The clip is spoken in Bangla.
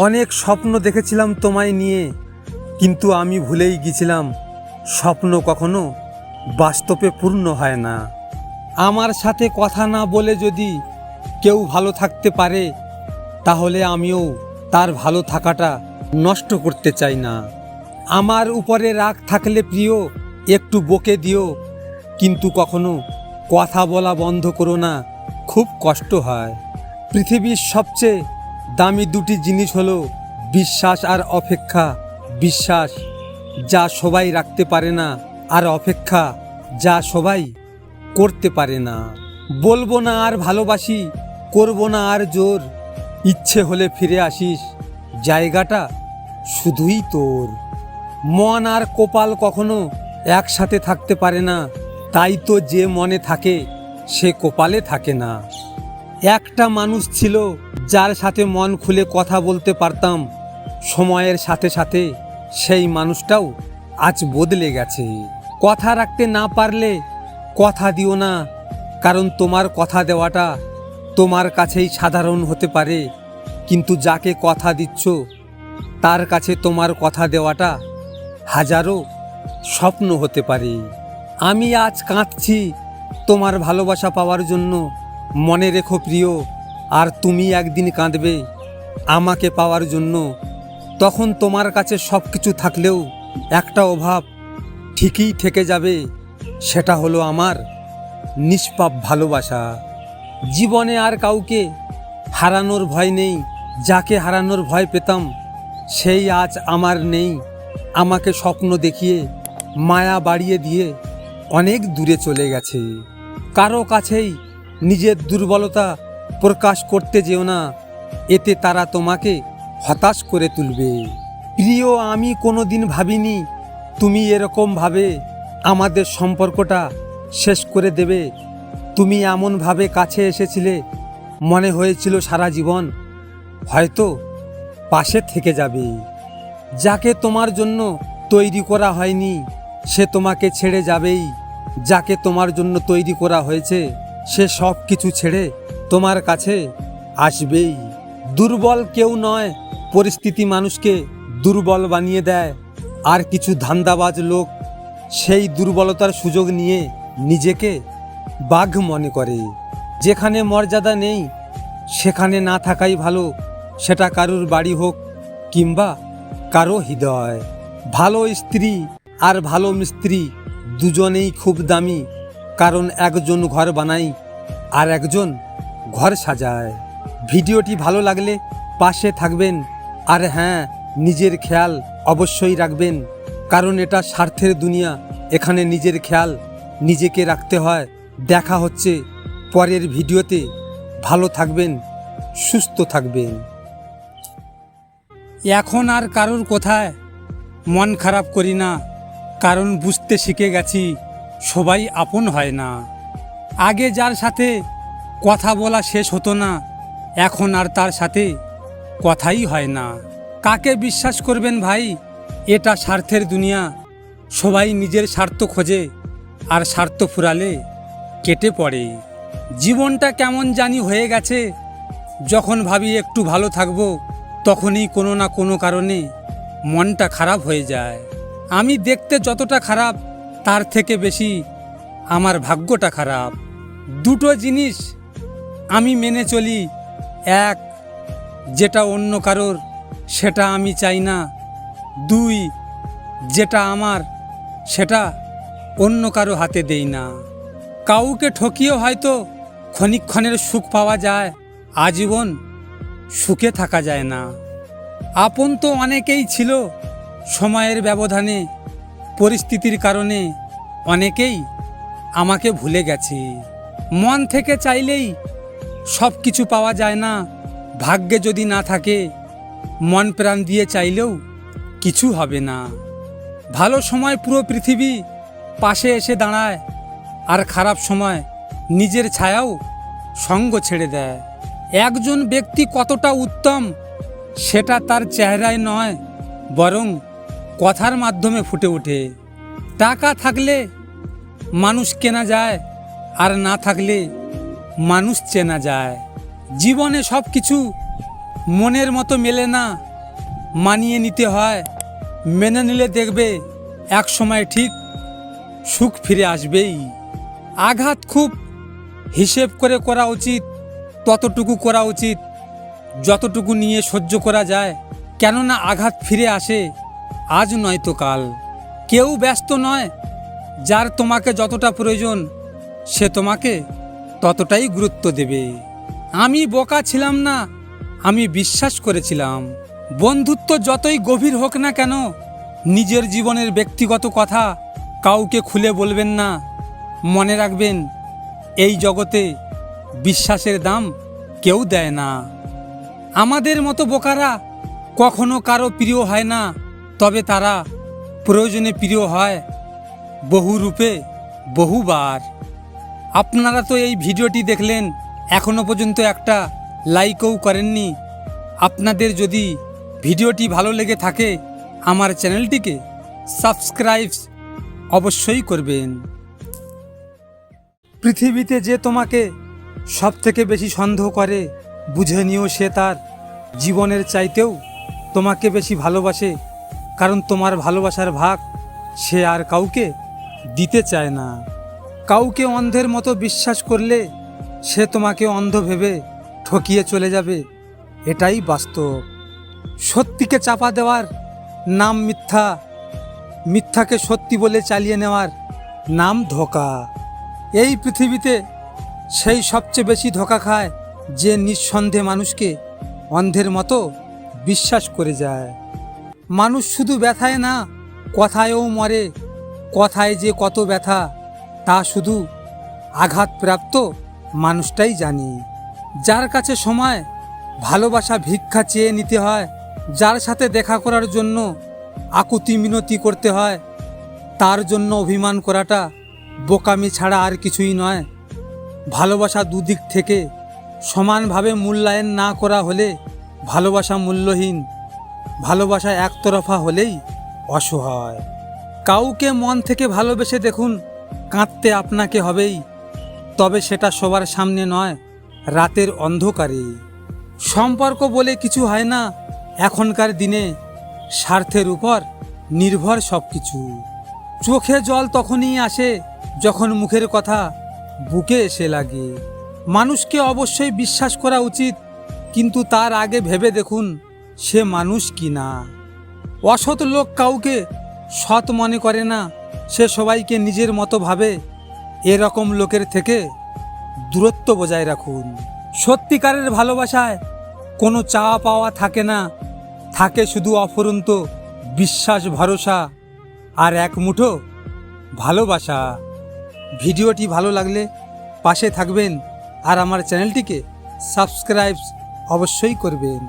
অনেক স্বপ্ন দেখেছিলাম তোমায় নিয়ে, কিন্তু আমি ভুলেই গেছিলাম স্বপ্ন কখনো বাস্তবে পূর্ণ হয় না। আমার সাথে কথা না বলে যদি কেউ ভালো থাকতে পারে, তাহলে আমিও তার ভালো থাকাটা নষ্ট করতে চাই না। আমার উপরে রাগ থাকলে প্রিয় একটু বকে দিও, কিন্তু কখনো কথা বলা বন্ধ করো না, খুব কষ্ট হয়। পৃথিবীর সবচেয়ে দামি দুটি জিনিস হলো বিশ্বাস আর অপেক্ষা। বিশ্বাস যা সবাই রাখতে পারে না, আর অপেক্ষা যা সবাই করতে পারে না। বলবো না আর ভালোবাসি, করবো না আর জোর, ইচ্ছে হলে ফিরে আসিস, জায়গাটা শুধুই তোর। মন আর কপাল কখনো একসাথে থাকতে পারে না, তাই তো যে মনে থাকে সে কপালে থাকে না। একটা মানুষ ছিল যার সাথে মন খুলে কথা বলতে পারতাম, সময়ের সাথে সাথে সেই মানুষটাও আজ বদলে গেছে। কথা রাখতে না পারলে কথা দিও না, কারণ তোমার কথা দেওয়াটা তোমার কাছেই সাধারণ হতে পারে, কিন্তু যাকে কথা দিচ্ছ তার কাছে তোমার কথা দেওয়াটা হাজারো স্বপ্ন হতে পারে। আমি আজ কাঁদছি তোমার ভালোবাসা পাওয়ার জন্য, মনে রেখো প্রিয়, আর তুমি একদিন কাঁদবে আমাকে পাওয়ার জন্য। তখন তোমার কাছে সব কিছু থাকলেও একটা অভাব ঠিকই থেকে যাবে, সেটা হলো আমার নিষ্পাপ ভালোবাসা। জীবনে আর কাউকে হারানোর ভয় নেই, যাকে হারানোর ভয় পেতাম সেই আজ আমার নেই। আমাকে স্বপ্ন দেখিয়ে মায়া বাড়িয়ে দিয়ে অনেক দূরে চলে গেছে। কারো কাছেই নিজের দুর্বলতা প্রকাশ করতে যেও না, এতে তারা তোমাকে হতাশ করে তুলবে। প্রিয়, আমি কোনোদিন ভাবিনি তুমি এরকমভাবে আমাদের সম্পর্কটা শেষ করে দেবে। তুমি এমনভাবে কাছে এসেছিলে, মনে হয়েছিল সারা জীবন হয়তো পাশে থেকে যাবে। যাকে তোমার জন্য তৈরি করা হয়নি সে তোমাকে ছেড়ে যাবেই, যাকে তোমার জন্য তৈরি করা হয়েছে সে সব কিছু ছেড়ে তোমার কাছে আসবেই। দুর্বল কেউ নয়, পরিস্থিতি মানুষকে দুর্বল বানিয়ে দেয়। আর কিছু ধান্দাবাজ লোক সেই দুর্বলতার সুযোগ নিয়ে নিজেকে বাঘ মনে করে। যেখানে মর্যাদা নেই সেখানে না থাকাই ভালো, সেটা কারুর বাড়ি হোক কিংবা কারো হৃদয়। ভালো স্ত্রী আর ভালো মিস্ত্রি দুজনেই খুব দামি, কারণ একজন ঘর বানায় আর একজন ঘর সাজায়। ভিডিওটি ভালো লাগলে পাশে থাকবেন, আর হ্যাঁ, নিজের খেয়াল অবশ্যই রাখবেন, কারণ এটা স্বার্থের দুনিয়া, এখানে নিজের খেয়াল নিজেকে রাখতে হয়। দেখা হচ্ছে পরের ভিডিওতে। ভালো থাকবেন, সুস্থ থাকবেন। এখন আর কারোর কথায় মন খারাপ করি না, কারণ বুঝতে শিখে গেছি সবাই আপন হয় না। আগে যার সাথে কথা বলা শেষ হতো না, এখন আর তার সাথে কথাই হয় না। কাকে বিশ্বাস করবেন ভাই, এটা স্বার্থের দুনিয়া, সবাই নিজের স্বার্থ খোঁজে আর স্বার্থ ফুরালে কেটে পড়ে। জীবনটা কেমন জানি হয়ে গেছে, যখন ভাবি একটু ভালো থাকবো তখনই কোনো না কোনো কারণে মনটা খারাপ হয়ে যায়। আমি দেখতে যতটা খারাপ তার থেকে বেশি আমার ভাগ্যটা খারাপ। দুটো জিনিস আমি মেনে চলি, এক, যেটা অন্য কারোর সেটা আমি চাই না, দুই, যেটা আমার সেটা অন্য কারো হাতে দেই না। কাউকে ঠকিয়েও হয়তো ক্ষণিকক্ষণের সুখ পাওয়া যায়, আজীবন সুখে থাকা যায় না। আপন তো অনেকেই ছিল, সময়ের ব্যবধানে পরিস্থিতির কারণে অনেকেই আমাকে ভুলে গেছে। মন থেকে চাইলেই সব কিছু পাওয়া যায় না, ভাগ্যে যদি না থাকে মন প্রাণ দিয়ে চাইলেও কিছু হবে না। ভালো সময় পুরো পৃথিবী পাশে এসে দাঁড়ায়, আর খারাপ সময় নিজের ছায়াও সঙ্গ ছেড়ে দেয়। একজন ব্যক্তি কতটা উত্তম সেটা তার চেহারায় নয়, বরং কথার মাধ্যমে ফুটে ওঠে। টাকা থাকলে মানুষ কেনা যায়, আর না থাকলে মানুষ চেনা যায়। জীবনে সব কিছু মনের মতো মেলে না, মানিয়ে নিতে হয়। মেনে নিলে দেখবে এক সময় ঠিক সুখ ফিরে আসবেই। আঘাত খুব হিসেব করে করা উচিত, ততটুকু করা উচিত যতটুকু নিয়ে সহ্য করা যায়। কেননা আঘাত ফিরে আসে আজ নয়তো কাল। কেউ ব্যস্ত নয়, যার তোমাকে যতটা প্রয়োজন সে তোমাকে ততটাই গুরুত্ব দেবে। আমি বোকা ছিলাম না, আমি বিশ্বাস করেছিলাম। বন্ধুত্ব যতই গভীর হোক না কেন, নিজের জীবনের ব্যক্তিগত কথা কাউকে খুলে বলবেন না। মনে রাখবেন, এই জগতে বিশ্বাসের দাম কেউ দেয় না। আমাদের মতো বোকারা কখনো কারো প্রিয় হয় না, তবে তারা প্রয়োজনে প্রিয় হয় বহু রূপে বহুবার। আপনারা তো এই ভিডিওটি দেখলেন, এখনো পর্যন্ত একটা লাইকও করেননি। আপনাদের যদি ভিডিওটি ভালো লেগে থাকে আমার চ্যানেলটিকে সাবস্ক্রাইব অবশ্যই করবেন। পৃথিবীতে যে তোমাকে সবথেকে বেশি সন্দেহ করে, বুঝে নিও সে তার জীবনের চাইতেও তোমাকে বেশি ভালোবাসে। কারণ তোমার ভালোবাসার ভাগ সে আর কাউকে দিতে চায় না। কাউকে অন্ধের মতো বিশ্বাস করলে সে তোমাকে অন্ধ ভেবে ঠকিয়ে চলে যাবে, এটাই বাস্তব। সত্যিকে চাপা দেওয়ার নাম মিথ্যা, মিথ্যাকে সত্যি বলে চালিয়ে নেওয়ার নাম ধোঁকা। এই পৃথিবীতে সেই সবচেয়ে বেশি ধোঁকা খায় যে নিঃসন্দেহে মানুষকে অন্ধের মতো বিশ্বাস করে যায়। মানুষ শুধু ব্যথায় না, কথায়ও মরে। কথায় যে কত ব্যথা তা শুধু আঘাতপ্রাপ্ত মানুষটাই জানে। যার কাছে সময় ভালোবাসা ভিক্ষা চেয়ে নিতে হয়, যার সাথে দেখা করার জন্য আকুতি মিনতি করতে হয়, তার জন্য অভিমান করাটা বোকামি ছাড়া আর কিছুই নয়। ভালোবাসা দুদিক থেকে সমানভাবে মূল্যায়ন না করা হলে ভালোবাসা মূল্যহীন। ভালোবাসা একতরফা হলেই অসহায়। কাউকে মন থেকে ভালোবেসে দেখুন, কাঁদতে আপনাকে হবেই, তবে সেটা সবার সামনে নয়, রাতের অন্ধকারে। সম্পর্ক বলে কিছু হয় না এখনকার দিনে, স্বার্থের উপর নির্ভর সব কিছু। চোখে জল তখনই আসে যখন মুখের কথা বুকে এসে লাগে। মানুষকে অবশ্যই বিশ্বাস করা উচিত, কিন্তু তার আগে ভেবে দেখুন সে মানুষ কি না। অসৎ লোক কাউকে সৎ মনে করে না, সে সবাইকে নিজের মতো ভাবে। এরকম লোকের থেকে দূরত্ব বজায় রাখুন। সত্যিকারের ভালোবাসায় কোনো চাওয়া পাওয়া থাকে না, থাকে শুধু অফুরন্ত বিশ্বাস, ভরসা আর এক মুঠো ভালোবাসা। ভিডিওটি ভালো লাগলে পাশে থাকবেন আর আমার চ্যানেলটিকে সাবস্ক্রাইব অবশ্যই করবেন।